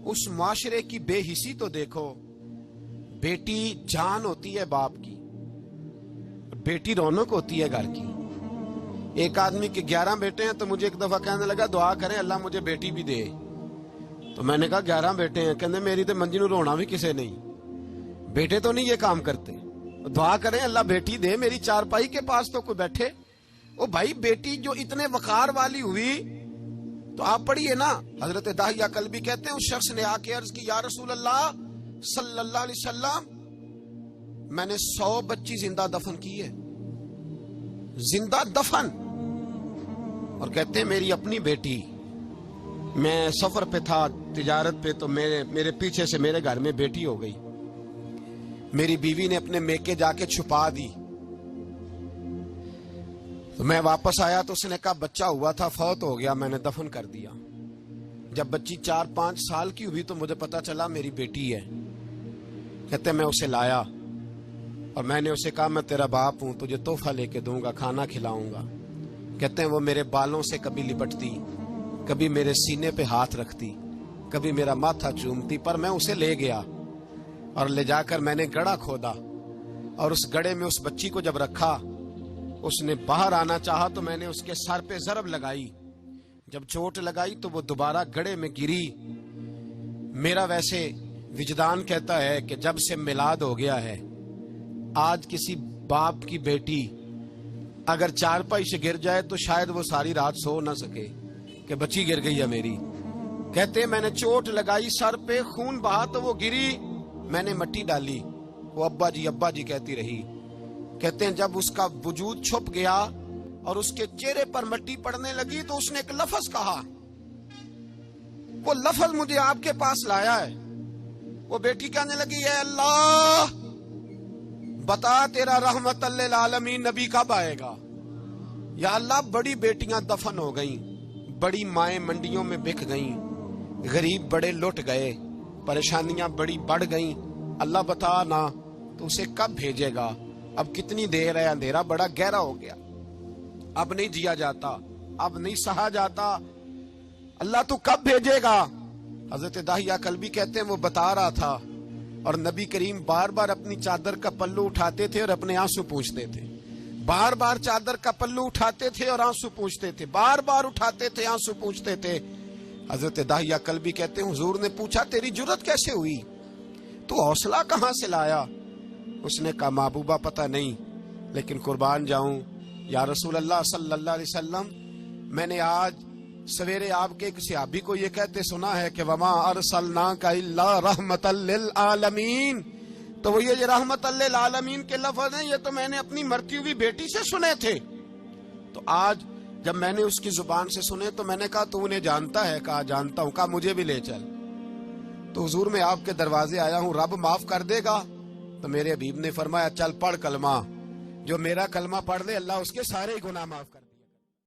اس معاشرے کی بے حسی تو دیکھو. بیٹی جان ہوتی ہے باپ کی، بیٹی رونق ہوتی ہے گھر کی. ایک آدمی کے 11 بیٹے ہیں تو مجھے ایک دفعہ کہنے لگا دعا کریں اللہ مجھے بیٹی بھی دے. تو میں نے کہا 11 بیٹے ہیں، کہنے میری تو منجی نو رونا بھی کسے نہیں، بیٹے تو نہیں یہ کام کرتے، دعا کریں اللہ بیٹی دے، میری چارپائی کے پاس تو کوئی بیٹھے. او بھائی بیٹی جو اتنے وقار والی ہوئی تو آپ پڑھیے نا. حضرت داہیہ کلبی کہتے ہیں اس شخص نے آ کے عرض کی یا رسول اللہ صلی اللہ علیہ وسلم میں نے 100 بچی زندہ دفن کی ہے، زندہ دفن. اور کہتے ہیں میری اپنی بیٹی، میں سفر پہ تھا تجارت پہ تو میرے پیچھے سے میرے گھر میں بیٹی ہو گئی، میری بیوی نے اپنے میکے جا کے چھپا دی. تو میں واپس آیا تو اس نے کہا بچہ ہوا تھا فوت ہو گیا، میں نے دفن کر دیا. جب بچی 4-5 سال کی ہوئی تو مجھے پتا چلا میری بیٹی ہے. کہتے میں اسے لایا اور میں نے اسے کہا میں تیرا باپ ہوں، تجھے تحفہ لے کے دوں گا، کھانا کھلاؤں گا. کہتے ہیں وہ میرے بالوں سے کبھی لپٹتی، کبھی میرے سینے پہ ہاتھ رکھتی، کبھی میرا ماتھا چومتی. پر میں اسے لے گیا اور لے جا کر میں نے گڑھا کھودا اور اس گڑھے میں اس بچی کو جب رکھا، اس نے باہر آنا چاہا تو میں نے اس کے سر پہ ضرب لگائی. جب چوٹ لگائی تو وہ دوبارہ گڑھے میں گری. میرا ویسے وجدان کہتا ہے کہ جب سے میلاد ہو گیا ہے آج کسی باپ کی بیٹی اگر چارپائی سے گر جائے تو شاید وہ ساری رات سو نہ سکے کہ بچی گر گئی ہے میری. کہتے میں نے چوٹ لگائی سر پہ، خون بہا تو وہ گری، میں نے مٹی ڈالی، وہ ابا جی کہتی رہی. کہتے ہیں جب اس کا وجود چھپ گیا اور اس کے چہرے پر مٹی پڑنے لگی تو اس نے ایک لفظ کہا، وہ لفظ مجھے آپ کے پاس لایا ہے. وہ بیٹی کہنے لگی اے اللہ بتا تیرا رحمت للعالمین نبی کب آئے گا. یا اللہ بڑی بیٹیاں دفن ہو گئیں، بڑی مائیں منڈیوں میں بک گئیں، غریب بڑے لٹ گئے، پریشانیاں بڑی بڑھ گئیں. اللہ بتا نا تو اسے کب بھیجے گا. اب کتنی دیر ہے، اندھیرا بڑا گہرا ہو گیا، اب نہیں جیا جاتا، اب نہیں سہا جاتا، اللہ تو کب بھیجے گا. حضرت داہیہ کلبی کہتے ہیں وہ بتا رہا تھا اور نبی کریم بار بار اپنی چادر کا پلو اٹھاتے تھے اور اپنے آنسو پوچھتے تھے. بار بار چادر کا پلو اٹھاتے تھے اور آنسو پوچھتے تھے، بار بار اٹھاتے تھے آنسو پوچھتے تھے. حضرت داہیہ کلبی کہتے ہیں حضور نے پوچھا تیری جرت کیسے ہوئی، تو حوصلہ کہاں سے لایا. اس نے کہا محبوبہ پتہ نہیں، لیکن قربان جاؤں یا رسول اللہ صلی اللہ علیہ وسلم میں نے آج سویرے آپ کے ایک صحابی کو یہ کہتے سنا ہے کہ وما ارسلناک الا رحمت للعالمین. تو وہ یہ رحمت للعالمین کے لفظ ہیں، یہ تو میں نے اپنی مرتی ہوئی بیٹی سے سنے تھے. تو آج جب میں نے اس کی زبان سے سنے تو میں نے کہا تو انہیں جانتا ہے؟ کہا جانتا ہوں. کہا مجھے بھی لے چل. تو حضور میں آپ کے دروازے آیا ہوں، رب معاف کر دے گا. تو میرے حبیب نے فرمایا چل پڑھ کلمہ، جو میرا کلمہ پڑھ لے اللہ اس کے سارے گناہ معاف کر دے.